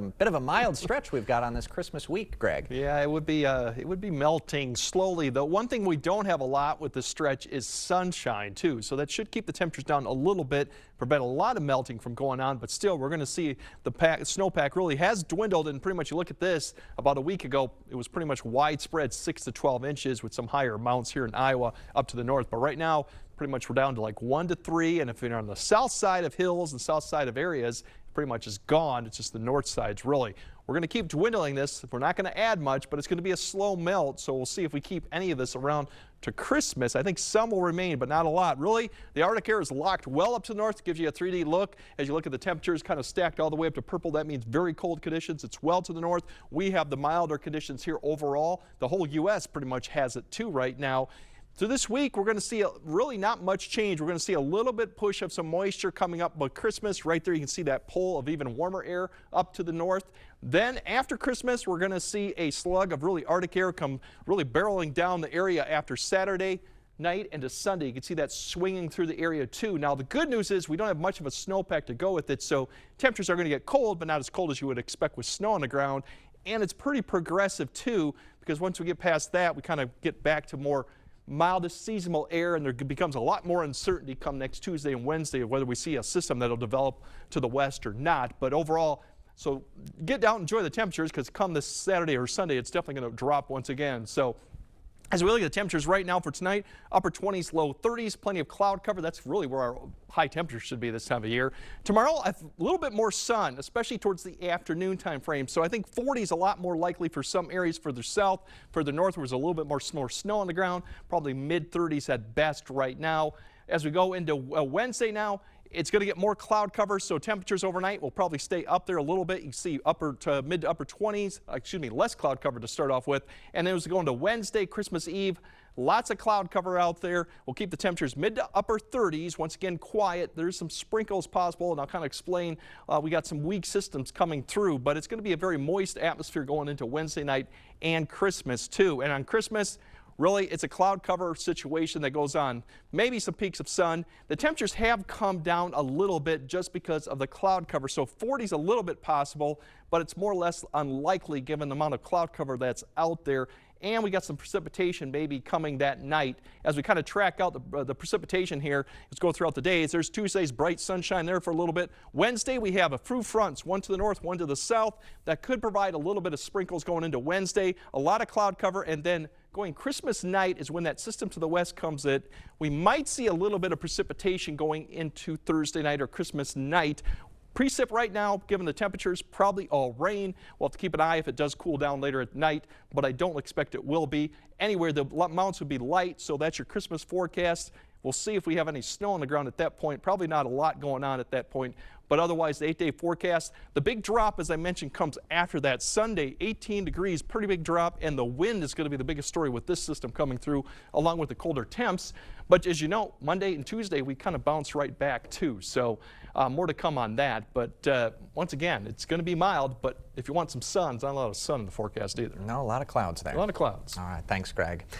Bit of a mild stretch we've got on this Christmas week, Greg. Yeah, it would be melting slowly. The one thing we don't have a lot with this stretch is sunshine too. So that should keep the temperatures down a little bit, prevent a lot of melting from going on. But still, we're going to see the snowpack really has dwindled. And pretty much, you look at this, about a week ago, it was pretty much widespread, 6 to 12 inches with some higher amounts here in Iowa up to the north. But right now, pretty much we're down to like 1 to 3. And if you're on the south side of hills and south side of areas, pretty much is gone. It's just the north sides really. We're going to keep dwindling this. We're not going to add much, but it's going to be a slow melt. So we'll see if we keep any of this around to Christmas. I think some will remain, but not a lot. Really, the Arctic air is locked well up to the north. It gives you a 3D look. As you look at the temperatures kind of stacked all the way up to purple, that means very cold conditions. It's well to the north. We have the milder conditions here overall. The whole U.S. pretty much has it too right now. So this week, we're going to see really not much change. We're going to see a little bit push of some moisture coming up, but Christmas, right there, you can see that pull of even warmer air up to the north. Then after Christmas, we're going to see a slug of really Arctic air come really barreling down the area after Saturday night into Sunday. You can see that swinging through the area too. Now, the good news is we don't have much of a snowpack to go with it, so temperatures are going to get cold, but not as cold as you would expect with snow on the ground. And it's pretty progressive too, because once we get past that, we kind of get back to more mildest seasonal air, and there becomes a lot more uncertainty come next Tuesday and Wednesday of whether we see a system that'll develop to the west or not. But overall, so get out and enjoy the temperatures, because come this Saturday or Sunday, it's definitely going to drop once again. So as we look at the temperatures right now for tonight, upper 20s, low 30s, plenty of cloud cover. That's really where our high temperatures should be this time of year. Tomorrow, a little bit more sun, especially towards the afternoon time frame. So I think 40 is a lot more likely for some areas further south. Further north, where there's a little bit more snow on the ground, probably mid 30s at best right now. As we go into Wednesday now, it's going to get more cloud cover, so temperatures overnight will probably stay up there a little bit. You can see upper to mid to upper 20s, less cloud cover to start off with. And then as we go into Wednesday, Christmas Eve, lots of cloud cover out there. We'll keep the temperatures mid to upper 30s. Once again, quiet. There's some sprinkles possible, and I'll kind of explain. We got some weak systems coming through, but it's going to be a very moist atmosphere going into Wednesday night and Christmas too. And on Christmas, really, it's a cloud cover situation that goes on. Maybe some peaks of sun. The temperatures have come down a little bit just because of the cloud cover. So 40 is a little bit possible, but it's more or less unlikely given the amount of cloud cover that's out there. And we got some precipitation maybe coming that night. As we kind of track out the precipitation here, let's go throughout the days. There's Tuesday's bright sunshine there for a little bit. Wednesday, we have a few fronts, one to the north, one to the south. That could provide a little bit of sprinkles going into Wednesday. A lot of cloud cover, and then going Christmas night is when that system to the west comes in. We might see a little bit of precipitation going into Thursday night or Christmas night. Precip right now, given the temperatures, probably all rain. We'll have to keep an eye if it does cool down later at night, but I don't expect it will be. Anywhere, the amounts would be light, so that's your Christmas forecast. We'll see if we have any snow on the ground at that point. Probably not a lot going on at that point, but otherwise the 8-day forecast. The big drop, as I mentioned, comes after that. Sunday, 18 degrees, pretty big drop, and the wind is going to be the biggest story with this system coming through, along with the colder temps. But as you know, Monday and Tuesday, we kind of bounce right back too. So more to come on that. But once again, it's going to be mild, but if you want some sun, there's not a lot of sun in the forecast either. No, a lot of clouds there. A lot of clouds. All right, thanks, Greg.